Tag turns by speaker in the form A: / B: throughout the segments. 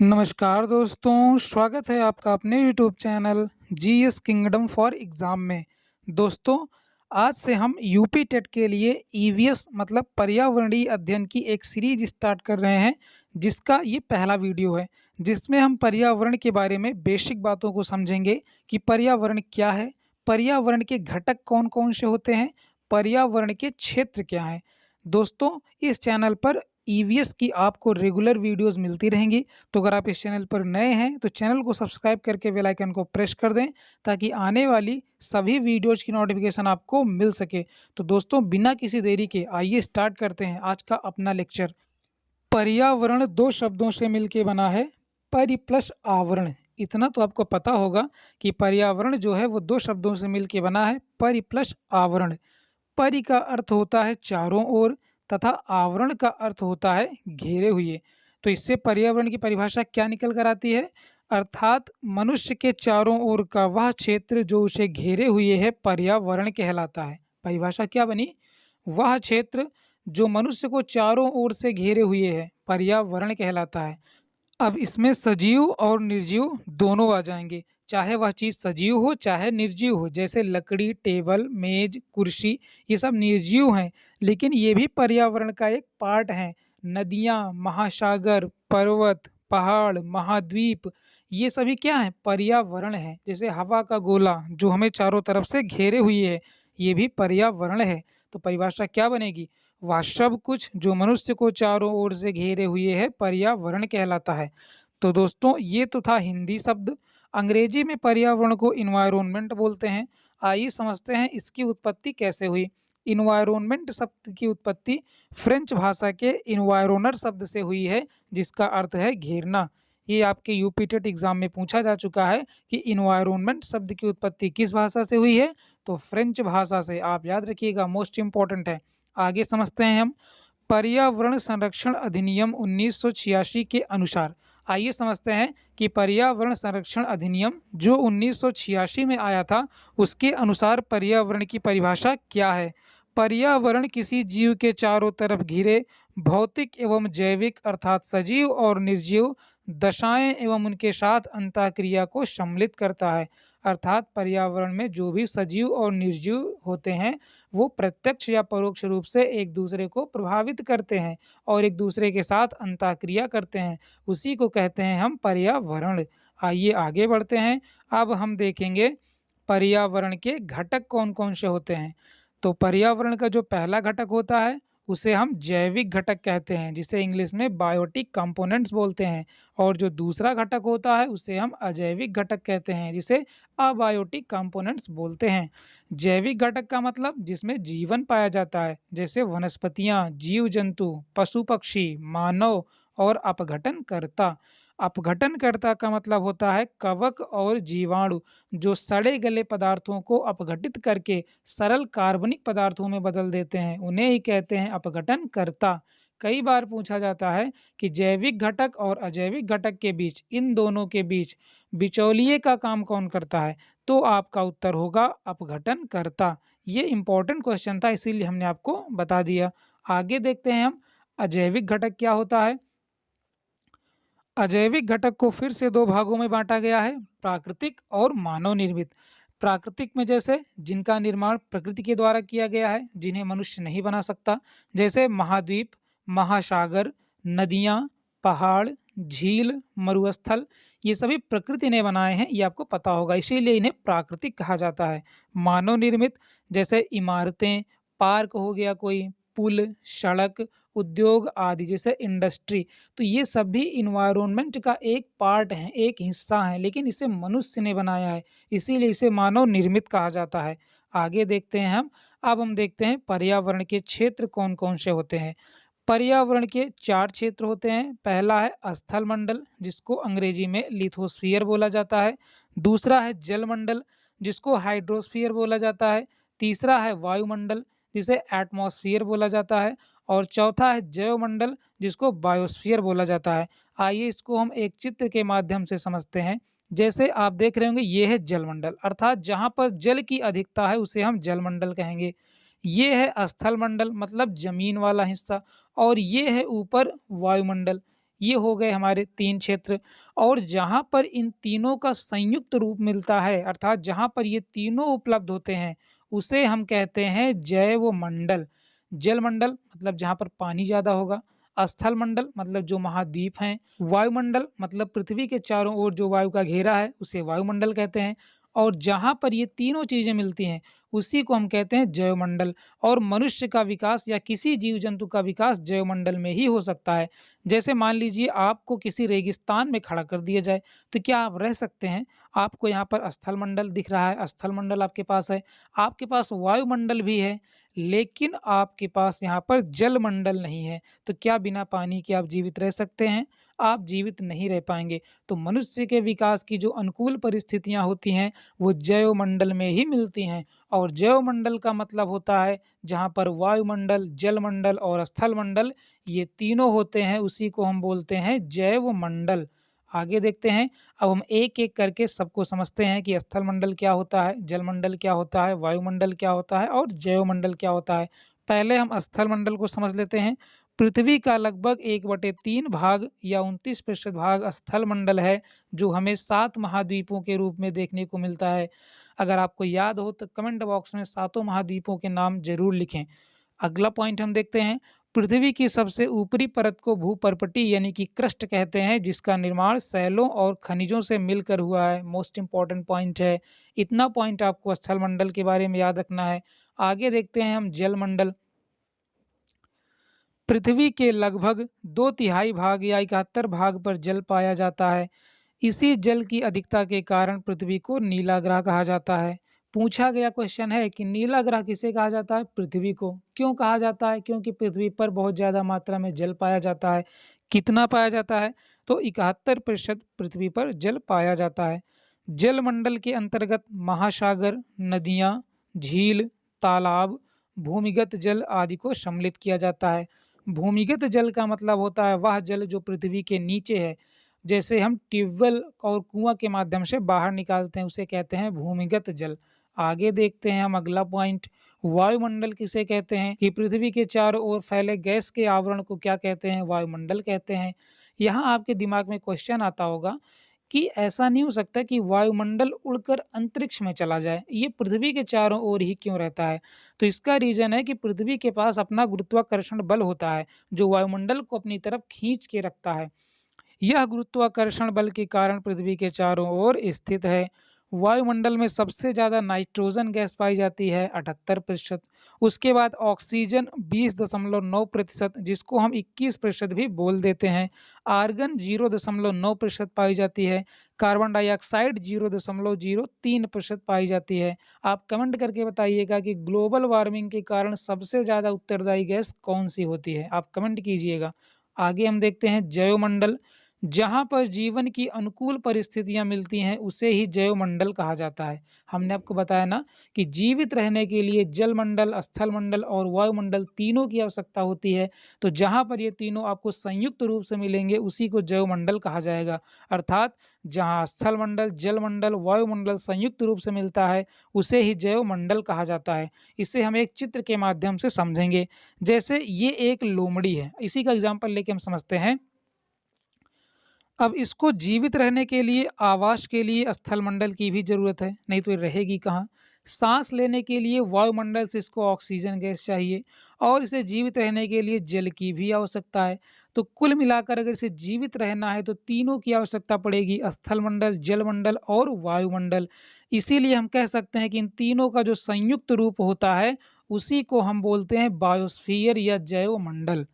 A: नमस्कार दोस्तों, स्वागत है आपका अपने YouTube channel GS kingdom for exam में। दोस्तों, आज से हम यूपी टेट के लिए ईवीएस मतलब पर्यावरणीय अध्ययन की एक सीरीज स्टार्ट कर रहे हैं, जिसका ये पहला वीडियो है, जिसमें हम पर्यावरण के बारे में बेसिक बातों को समझेंगे कि पर्यावरण क्या है, पर्यावरण के घटक कौन-कौन से होते हैं, पर्यावरण के क्षेत्र क्या हैं। दोस्तों, इस चैनल पर ईवीएस की आपको रेगुलर वीडियोज़ मिलती रहेंगी। तो अगर आप इस चैनल पर नए हैं तो चैनल को सब्सक्राइब करके बेल आइकन को प्रेस कर दें ताकि आने वाली सभी वीडियोज़ की नोटिफिकेशन आपको मिल सके। तो दोस्तों, बिना किसी देरी के आइए स्टार्ट करते हैं आज का अपना लेक्चर। पर्यावरण दो शब्दों से मिलके बना है, परि प्लस आवरण। इतना तो आपको पता होगा कि पर्यावरण जो है वो दो शब्दों से मिलके बना है, परि प्लस आवरण। परि का अर्थ होता है चारों ओर तथा आवरण का अर्थ होता है घेरे हुए। तो इससे पर्यावरण की परिभाषा क्या निकल कर आती है? अर्थात मनुष्य के चारों ओर का वह क्षेत्र जो उसे घेरे हुए है पर्यावरण कहलाता है। परिभाषा क्या बनी? वह क्षेत्र जो मनुष्य को चारों ओर से घेरे हुए है पर्यावरण कहलाता है। अब इसमें सजीव और निर्जीव दोनों आ जाएँगे, चाहे वह चीज़ सजीव हो, चाहे निर्जीव हो। जैसे लकड़ी, टेबल, मेज़, कुर्सी ये सब निर्जीव हैं, लेकिन ये भी पर्यावरण का एक पार्ट हैं। नदियाँ, महासागर, पर्वत, पहाड़, महाद्वीप ये सभी क्या हैं? पर्यावरण हैं। जैसे हवा का गोला जो हमें चारों तरफ से घेरे हुए है, ये भी पर्यावरण है। तो परिभाषा क्या बनेगी? वह सब कुछ जो मनुष्य को चारों ओर से घेरे हुए है पर्यावरण कहलाता है। तो दोस्तों, ये तो था हिंदी शब्द। अंग्रेजी में पर्यावरण को इन्वायरमेंट बोलते हैं। आइए समझते हैं इसकी उत्पत्ति कैसे हुई। इन्वायरमेंट शब्द की उत्पत्ति फ्रेंच भाषा के इन्वायरोनर शब्द से हुई है, जिसका अर्थ है घेरना। ये आपके यूपी टेट एग्जाम में पूछा जा चुका है कि इन्वायरमेंट शब्द की उत्पत्ति किस भाषा से हुई है? तो फ्रेंच भाषा से। आप याद रखिएगा, मोस्ट इंपॉर्टेंट है। आगे समझते हैं हम पर्यावरण संरक्षण अधिनियम 1986 के अनुसार। आइए समझते हैं कि पर्यावरण संरक्षण अधिनियम जो 1986 में आया था, उसके अनुसार पर्यावरण की परिभाषा क्या है? पर्यावरण किसी जीव के चारों तरफ घिरे भौतिक एवं जैविक अर्थात सजीव और निर्जीव दशाएं एवं उनके साथ अंतःक्रिया को सम्मिलित करता है। अर्थात पर्यावरण में जो भी सजीव और निर्जीव होते हैं, वो प्रत्यक्ष या परोक्ष रूप से एक दूसरे को प्रभावित करते हैं और एक दूसरे के साथ अंतःक्रिया करते हैं। उसी को कहते हैं हम पर्यावरण। आइए आगे बढ़ते हैं। अब हम देखेंगे पर्यावरण के घटक कौन-कौन से होते हैं। तो पर्यावरण का जो पहला घटक होता है, उसे हम जैविक घटक कहते हैं, जिसे इंग्लिश में बायोटिक कंपोनेंट्स बोलते हैं। और जो दूसरा घटक होता है, उसे हम अजैविक घटक कहते हैं, जिसे अबायोटिक कंपोनेंट्स बोलते हैं। जैविक घटक का मतलब जिसमें जीवन पाया जाता है, जैसे वनस्पतियाँ, जीव-जंतु, पशु-पक्षी, मानव और अपघटनकर्ता। अपघटनकर्ता का मतलब होता है कवक और जीवाणु, जो सड़े गले पदार्थों को अपघटित करके सरल कार्बनिक पदार्थों में बदल देते हैं, उन्हें ही कहते हैं अपघटनकर्ता। कई बार पूछा जाता है कि जैविक घटक और अजैविक घटक के बीच, इन दोनों के बीच बिचौलिए का काम कौन करता है? तो आपका उत्तर होगा अपघटनकर्ता। ये इम्पोर्टेंट क्वेश्चन था, इसीलिए हमने आपको बता दिया। आगे देखते हैं हम अजैविक घटक क्या होता है। अजैविक घटक को फिर से दो भागों में बांटा गया है, प्राकृतिक और मानव निर्मित। प्राकृतिक में जैसे जिनका निर्माण प्रकृति के द्वारा किया गया है, जिन्हें मनुष्य नहीं बना सकता, जैसे महाद्वीप, महासागर, नदियाँ, पहाड़, झील, मरुस्थल, ये सभी प्रकृति ने बनाए हैं, ये आपको पता होगा, इसीलिए इन्हें प्राकृतिक कहा जाता है। मानव निर्मित जैसे इमारतें, पार्क हो गया कोई, पुल, सड़क, उद्योग आदि जैसे इंडस्ट्री, तो ये सभी इन्वायरमेंट का एक पार्ट हैं, एक हिस्सा हैं, लेकिन इसे मनुष्य ने बनाया है, इसीलिए इसे मानव निर्मित कहा जाता है। आगे देखते हैं हम। अब हम देखते हैं पर्यावरण के क्षेत्र कौन-कौन से होते हैं। पर्यावरण के 4 क्षेत्र होते हैं। पहला है स्थल मंडल, जिसको अंग्रेजी में लिथोस्फियर बोला जाता है। दूसरा है जल मंडल, जिसको हाइड्रोस्फियर बोला जाता है। तीसरा है वायुमंडल, जिसे एटमॉस्फियर बोला जाता है। और चौथा है जैवमंडल, जिसको बायोस्फीयर बोला जाता है। आइए इसको हम एक चित्र के माध्यम से समझते हैं। जैसे आप देख रहे होंगे, ये है जलमंडल, अर्थात जहाँ पर जल की अधिकता है उसे हम जलमंडल कहेंगे। ये है स्थल मंडल मतलब जमीन वाला हिस्सा, और ये है ऊपर वायुमंडल। ये हो गए हमारे 3 क्षेत्र। और जहाँ पर इन तीनों का संयुक्त रूप मिलता है, अर्थात जहाँ पर ये तीनों उपलब्ध होते हैं, उसे हम कहते हैं जैवमंडल। जलमंडल मतलब जहाँ पर पानी ज़्यादा होगा, स्थल मंडल मतलब जो महाद्वीप हैं, वायुमंडल मतलब पृथ्वी के चारों ओर जो वायु का घेरा है, उसे वायुमंडल कहते हैं। और जहाँ पर ये तीनों चीज़ें मिलती हैं, उसी को हम कहते हैं जैवमंडल। और मनुष्य का विकास या किसी जीव जंतु का विकास जैवमंडल में ही हो सकता है। जैसे मान लीजिए आपको किसी रेगिस्तान में खड़ा कर दिया जाए, तो क्या आप रह सकते हैं? आपको यहाँ पर स्थल मंडल दिख रहा है, स्थल मंडल आपके पास है, आपके पास वायुमंडल भी है, लेकिन आपके पास यहाँ पर जलमंडल नहीं है। तो क्या बिना पानी के आप जीवित रह सकते हैं? आप जीवित नहीं रह पाएँगे। तो मनुष्य के विकास की जो अनुकूल परिस्थितियाँ होती हैं, वो जैवमंडल में ही मिलती हैं। और जैवमंडल का मतलब होता है जहाँ पर वायुमंडल, जलमंडल और स्थलमंडल ये तीनों होते हैं, उसी को हम बोलते हैं जैवमंडल। आगे देखते हैं, अब हम एक-एक करके सबको समझते हैं कि स्थलमंडल क्या होता है, जलमंडल क्या होता है, वायुमंडल क्या होता है और जैवमंडल क्या होता है। पहले हम स्थलमंडल को समझ लेते हैं। पृथ्वी का लगभग 1/3 भाग या 29% भाग स्थलमंडल है, जो हमें 7 महाद्वीपों के रूप में देखने को मिलता है। अगर आपको याद हो तो कमेंट बॉक्स में सातों महाद्वीपों के नाम ज़रूर लिखें। अगला पॉइंट हम देखते हैं, पृथ्वी की सबसे ऊपरी परत को भूपर्पटी यानी कि क्रस्ट कहते हैं, जिसका निर्माण सैलों और खनिजों से मिलकर हुआ है। मोस्ट इम्पॉर्टेंट पॉइंट है। इतना पॉइंट आपको स्थलमंडल के बारे में याद रखना है। आगे देखते हैं हम जलमंडल। पृथ्वी के लगभग 2/3 भाग या 71 भाग पर जल पाया जाता है। इसी जल की अधिकता के कारण पृथ्वी को नीला ग्रह कहा जाता है। पूछा गया क्वेश्चन है कि नीला ग्रह किसे कहा जाता है? पृथ्वी को। क्यों कहा जाता है? क्योंकि पृथ्वी पर बहुत ज़्यादा मात्रा में जल पाया जाता है। कितना पाया जाता है? तो 71% पृथ्वी पर जल पाया जाता है। जलमंडल के अंतर्गत महासागर, नदियाँ, झील, तालाब, भूमिगत जल आदि को सम्मिलित किया जाता है। भूमिगत जल का मतलब होता है वह जल जो पृथ्वी के नीचे है। जैसे हम ट्यूबवेल और कुआँ के माध्यम से बाहर निकालते हैं, उसे कहते हैं भूमिगत जल। आगे देखते हैं हम अगला पॉइंट, वायुमंडल किसे कहते हैं? कि पृथ्वी के चारों ओर फैले गैस के आवरण को क्या कहते हैं? वायुमंडल कहते हैं। यहाँ आपके दिमाग में क्वेश्चन आता होगा कि ऐसा नहीं हो सकता कि वायुमंडल उड़कर अंतरिक्ष में चला जाए, ये पृथ्वी के चारों ओर ही क्यों रहता है? तो इसका रीज़न है कि पृथ्वी के पास अपना गुरुत्वाकर्षण बल होता है, जो वायुमंडल को अपनी तरफ खींच के रखता है। यह गुरुत्वाकर्षण बल के कारण पृथ्वी के चारों ओर स्थित है। वायुमंडल में सबसे ज़्यादा नाइट्रोजन गैस पाई जाती है 78%। उसके बाद ऑक्सीजन 20.9%, जिसको हम 21% भी बोल देते हैं। आर्गन 0.9% पाई जाती है। कार्बन डाइऑक्साइड 0.03% पाई जाती है। आप कमेंट करके बताइएगा कि ग्लोबल वार्मिंग के कारण सबसे ज़्यादा उत्तरदायी गैस कौन सी होती है? आप कमेंट कीजिएगा। आगे हम देखते हैं जैवमंडल। जहाँ पर जीवन की अनुकूल परिस्थितियाँ मिलती हैं, उसे ही जैवमंडल कहा जाता है। हमने आपको बताया ना कि जीवित रहने के लिए जलमंडल, स्थलमंडल और वायुमंडल तीनों की आवश्यकता होती है। तो जहाँ पर ये तीनों आपको संयुक्त रूप से मिलेंगे, उसी को जैवमंडल कहा जाएगा। अर्थात जहाँ स्थलमंडल, जलमंडल, वायुमंडल संयुक्त रूप से मिलता है, उसे ही जैवमंडल कहा जाता है। इसे हम एक चित्र के माध्यम से समझेंगे। जैसे ये एक लोमड़ी है, इसी का एग्जाम्पल लेके हम समझते हैं। अब इसको जीवित रहने के लिए, आवास के लिए स्थलमंडल की भी ज़रूरत है, नहीं तो ये रहेगी कहाँ? साँस लेने के लिए वायुमंडल से इसको ऑक्सीजन गैस चाहिए और इसे जीवित रहने के लिए जल की भी आवश्यकता है। तो कुल मिलाकर अगर इसे जीवित रहना है तो तीनों की आवश्यकता पड़ेगी, स्थलमंडल, जलमंडल और वायुमंडल। इसीलिए हम कह सकते हैं कि इन तीनों का जो संयुक्त रूप होता है, उसी को हम बोलते हैं बायोस्फीयर या जैवमंडल।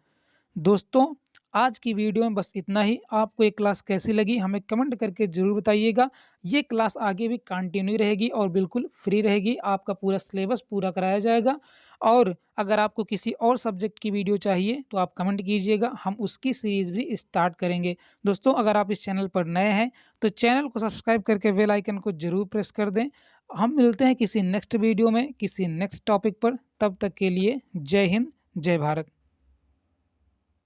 A: दोस्तों, आज की वीडियो में बस इतना ही। आपको ये क्लास कैसी लगी हमें कमेंट करके ज़रूर बताइएगा। ये क्लास आगे भी कंटिन्यू रहेगी और बिल्कुल फ्री रहेगी। आपका पूरा सिलेबस पूरा कराया जाएगा। और अगर आपको किसी और सब्जेक्ट की वीडियो चाहिए तो आप कमेंट कीजिएगा, हम उसकी सीरीज़ भी स्टार्ट करेंगे। दोस्तों, अगर आप इस चैनल पर नए हैं तो चैनल को सब्सक्राइब करके बेल आइकन को ज़रूर प्रेस कर दें। हम मिलते हैं किसी नेक्स्ट वीडियो में, किसी नेक्स्ट टॉपिक पर। तब तक के लिए जय हिंद, जय भारत।